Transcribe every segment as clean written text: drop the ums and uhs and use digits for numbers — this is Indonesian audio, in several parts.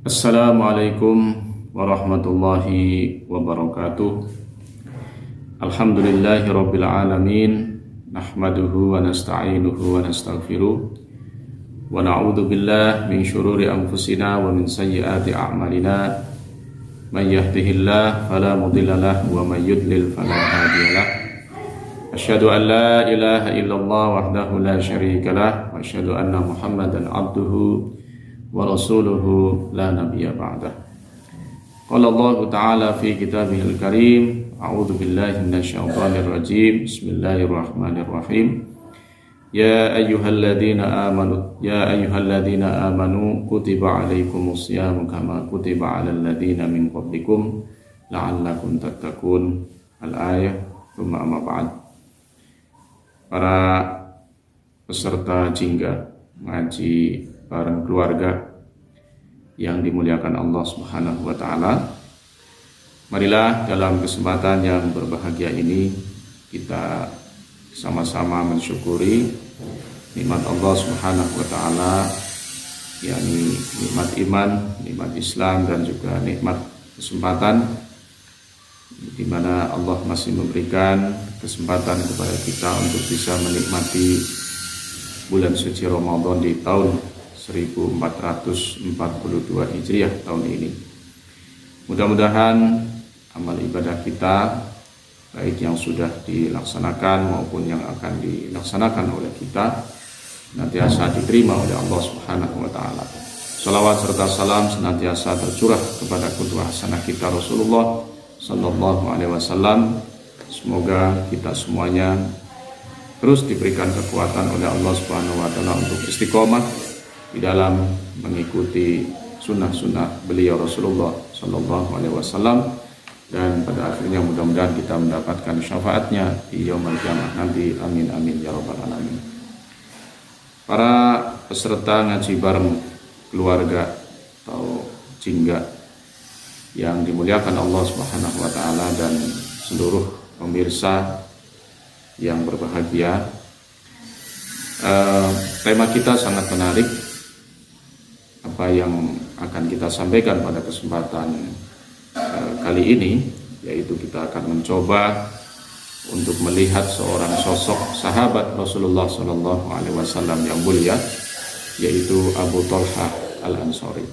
Assalamualaikum warahmatullahi wabarakatuh. Alhamdulillahi rabbil alamin. Nahmaduhu wa nasta'inuhu wa nastaghfiruh. Wa na'udzu billahi min syururi anfusina wa min sayyiati a'malina. Man yahdihillahu fala mudilla lahu wa man yudlil fala hadiyalah. Asyhadu an la ilaha illallah wahdahu la syarika lah wa asyhadu anna Muhammadan abduhu wa rasuluhu la nabiyya ba'dah. Qala Allah Ta'ala fi kitabihil karim, a'udzu billahi minasyaitonir rajim. Bismillahirrahmanirrahim. Ya ayyuhalladzina amanu kutiba 'alaikumus syamu kama kutiba 'alal ladzina min qablikum la'allakum tattaqun. Al-ayah. Tsumma amma ba'd. Para peserta jingga ngaji bareng keluarga yang dimuliakan Allah Subhanahu wa taala. Marilah dalam kesempatan yang berbahagia ini kita sama-sama mensyukuri nikmat Allah Subhanahu wa taala, yakni nikmat iman, nikmat Islam, dan juga nikmat kesempatan di mana Allah masih memberikan kesempatan kepada kita untuk bisa menikmati bulan suci Ramadan di tahun 1442 Hijriah tahun ini. Mudah-mudahan amal ibadah kita, baik yang sudah dilaksanakan maupun yang akan dilaksanakan oleh kita, senantiasa diterima oleh Allah Subhanahu wa taala. Shalawat serta salam senantiasa tercurah kepada qudwah hasanah kita Rasulullah sallallahu alaihi wasallam. Semoga kita semuanya terus diberikan kekuatan oleh Allah Subhanahu wa taala untuk istiqomah di dalam mengikuti sunnah-sunnah beliau Rasulullah sallallahu alaihi wasallam, dan pada akhirnya mudah-mudahan kita mendapatkan syafaatnya di yaumul qiyamah nanti. Amin amin ya rabbal alamin. Para peserta ngaji bareng keluarga atau jingga yang dimuliakan Allah Subhanahu wa taala dan seluruh pemirsa yang berbahagia, tema kita sangat menarik. Apa yang akan kita sampaikan pada kesempatan kali ini, yaitu kita akan mencoba untuk melihat seorang sosok sahabat Rasulullah Sallallahu Alaihi Wasallam yang mulia, yaitu Abu Talhah Al-Ansari.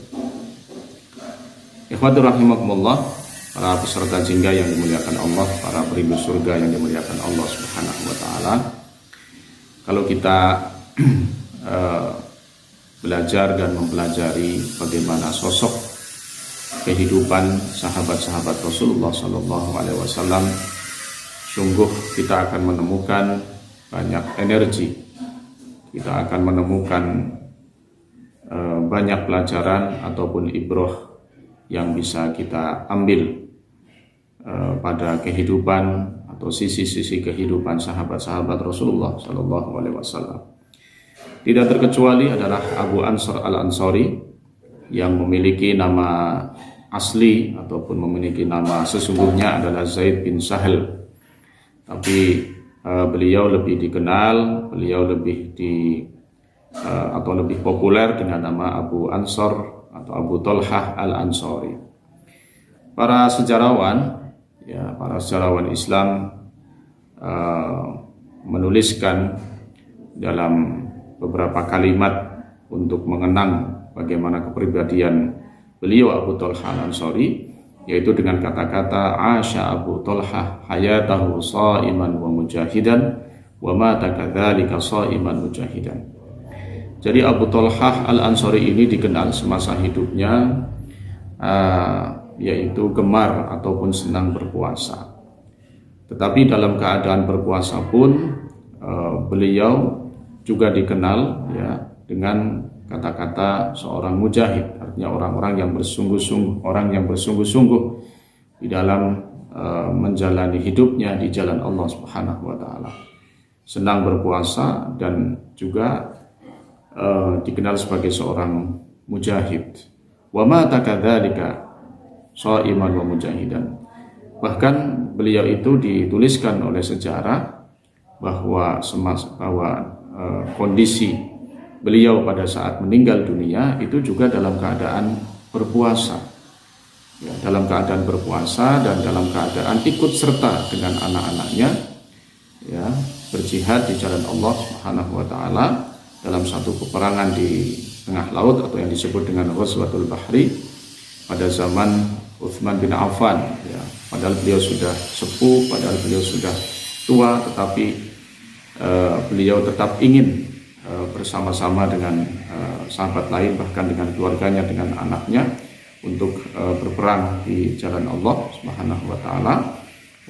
Ikhwatur rahimakumullah, para peserta jingga yang dimuliakan Allah, para perindu surga yang dimuliakan Allah Subhanahu wa taala. Kalau kita belajar dan mempelajari bagaimana sosok kehidupan sahabat-sahabat Rasulullah sallallahu alaihi wasallam, sungguh kita akan menemukan banyak energi. Kita akan menemukan banyak pelajaran ataupun ibroh yang bisa kita ambil pada kehidupan atau sisi-sisi kehidupan sahabat-sahabat Rasulullah sallallahu alaihi wasallam. Tidak terkecuali adalah Abu Ansar Al-Ansari yang memiliki nama asli ataupun memiliki nama sesungguhnya adalah Zaid bin Sahal. Tapi beliau lebih dikenal, beliau lebih lebih populer dengan nama Abu Ansar atau Abu Talhah Al-Ansari. Para sejarawan Islam menuliskan dalam beberapa kalimat untuk mengenang bagaimana kepribadian beliau Abu Talhah Al-Ansari, yaitu dengan kata-kata Asya Abu Talhah hayatahu sha'iman wa mujahidan wa mata kadzalika sha'iman mujahidan. Jadi Abu Talhah Al-Ansari ini dikenal semasa hidupnya yaitu gemar ataupun senang berpuasa. Tetapi dalam keadaan berpuasa pun beliau juga dikenal dengan kata-kata seorang mujahid, artinya orang yang bersungguh-sungguh di dalam menjalani hidupnya di jalan Allah Subhanahu wa taala. Senang berpuasa dan juga dikenal sebagai seorang mujahid. Wa mata kadzalika sha'iman wa mujahidan. Bahkan beliau itu dituliskan oleh sejarah bahwa kondisi beliau pada saat meninggal dunia itu juga dalam keadaan berpuasa, ya, dalam keadaan berpuasa dan dalam keadaan ikut serta dengan anak-anaknya, ya, berjihad di jalan Allah Subhanahu wa taala dalam satu peperangan di tengah laut atau yang disebut dengan Ghazwatul Bahri pada zaman Utsman bin Affan, ya. Padahal beliau sudah sepuh, padahal beliau sudah tua, tetapi beliau tetap ingin bersama-sama dengan sahabat lain, bahkan dengan keluarganya, dengan anaknya, untuk berperang di jalan Allah Subhanahu wa taala.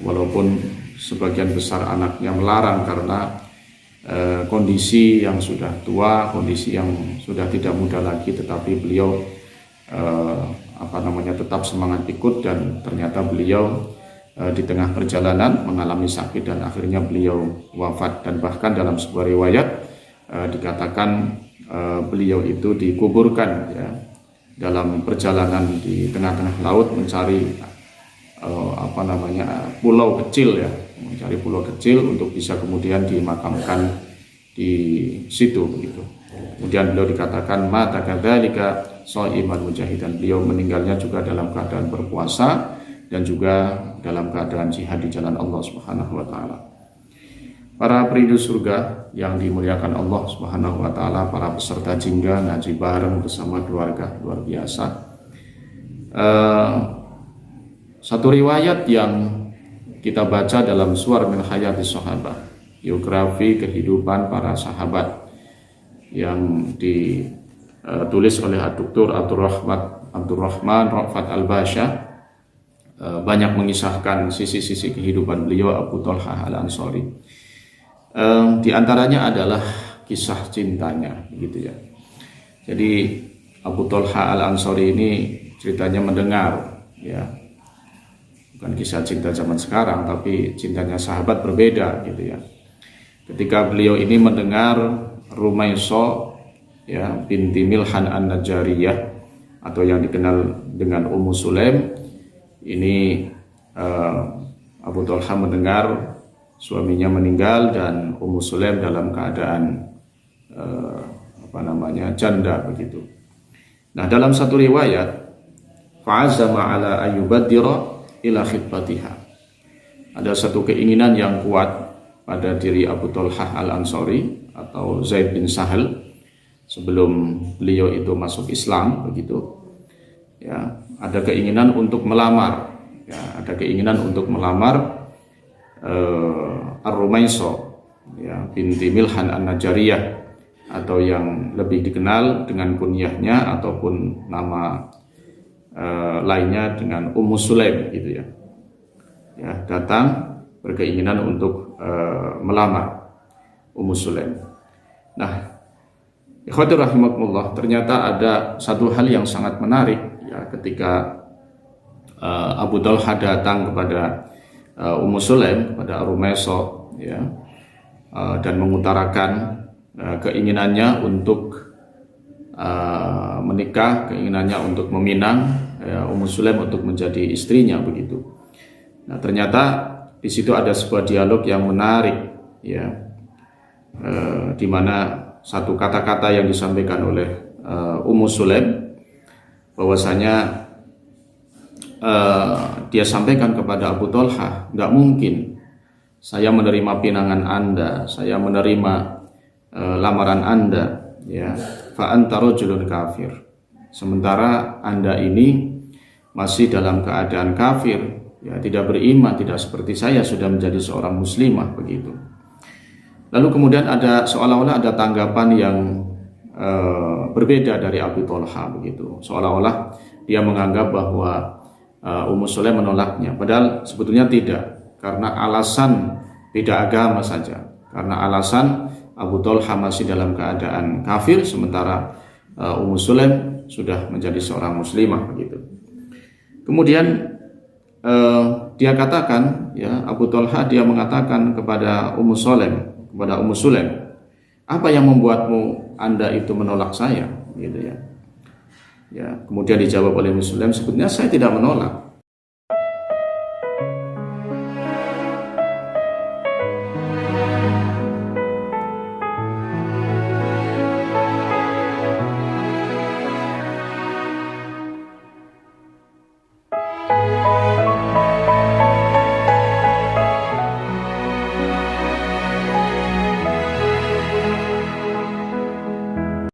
Walaupun sebagian besar anaknya melarang karena kondisi yang sudah tua, kondisi yang sudah tidak muda lagi, tetapi beliau tetap semangat ikut, dan ternyata beliau di tengah perjalanan mengalami sakit dan akhirnya beliau wafat. Dan bahkan dalam sebuah riwayat dikatakan beliau itu dikuburkan, ya, dalam perjalanan di tengah-tengah laut mencari pulau kecil, ya, mencari pulau kecil untuk bisa kemudian dimakamkan di situ begitu. Kemudian beliau dikatakan mata kadzalika shaiman mujahidan, beliau meninggalnya juga dalam keadaan berpuasa dan juga dalam keadaan jihad di jalan Allah Subhanahu wa taala. Para perindu surga yang dimuliakan Allah Subhanahu wa taala, para peserta jingga ngaji bareng bersama keluarga, luar biasa. Satu riwayat yang kita baca dalam Suwar min Hayatis Sahabah, biografi kehidupan para sahabat yang ditulis oleh Dr. Abdurrahman Ra'fat Al-Basha, banyak mengisahkan sisi-sisi kehidupan beliau, Abu Thalhah Al-Ansari. Di antaranya adalah kisah cintanya, gitu ya. Jadi Abu Thalhah Al-Ansari ini ceritanya mendengar, ya, bukan kisah cinta zaman sekarang, tapi cintanya sahabat berbeda, gitu ya. Ketika beliau ini mendengar Rumaisah, ya, binti Milhan An-Najjariyah atau yang dikenal dengan Ummu Sulaim, ini Abu Thalhah mendengar suaminya meninggal dan Ummu Sulaim dalam keadaan janda begitu. Nah, dalam satu riwayat, fa'azama ala ayyubaddira ila khitbatiha, ada satu keinginan yang kuat pada diri Abu Thalhah Al-Ansari atau Zaid bin Sahal sebelum beliau itu masuk Islam begitu, ya, ada keinginan untuk melamar, ya, ada keinginan untuk melamar Ar-Rumaisah, ya, binti Milhan An-Najjariyah, atau yang lebih dikenal dengan kunyahnya ataupun nama lainnya dengan Ummu Sulaim, gitu ya. Ya, datang berkeinginan untuk melamar Ummu Sulaim. Nah, ikhwatir rahimakumullah, ternyata ada satu hal yang sangat menarik, ya, ketika Abu Thalhah datang kepada Ummu Sulaim, kepada Rumaisah, ya, dan mengutarakan keinginannya untuk menikah, keinginannya untuk meminang, ya, Ummu Sulaim untuk menjadi istrinya begitu. Nah, ternyata di situ ada sebuah dialog yang menarik, ya, di mana satu kata-kata yang disampaikan oleh Ummu Sulaim, bahwasanya dia sampaikan kepada Abu Thalhah, nggak mungkin saya menerima pinangan Anda, saya menerima lamaran Anda, ya, fa anta rajulun kafir, sementara Anda ini masih dalam keadaan kafir, ya, tidak beriman, tidak seperti saya sudah menjadi seorang muslimah begitu. Lalu kemudian ada seolah-olah ada tanggapan yang berbeda dari Abu Thalhah begitu, seolah-olah dia menganggap bahwa Ummu Sulaim menolaknya, padahal sebetulnya tidak, karena alasan beda agama saja, karena alasan Abu Thalhah masih dalam keadaan kafir, sementara Ummu Sulaim sudah menjadi seorang muslimah begitu. Kemudian dia katakan, ya, Abu Thalhah dia mengatakan kepada Ummu Sulaim, apa yang membuatmu Anda itu menolak saya, gitu ya. Ya, kemudian dijawab oleh Ummu Sulaim, sebetulnya saya tidak menolak,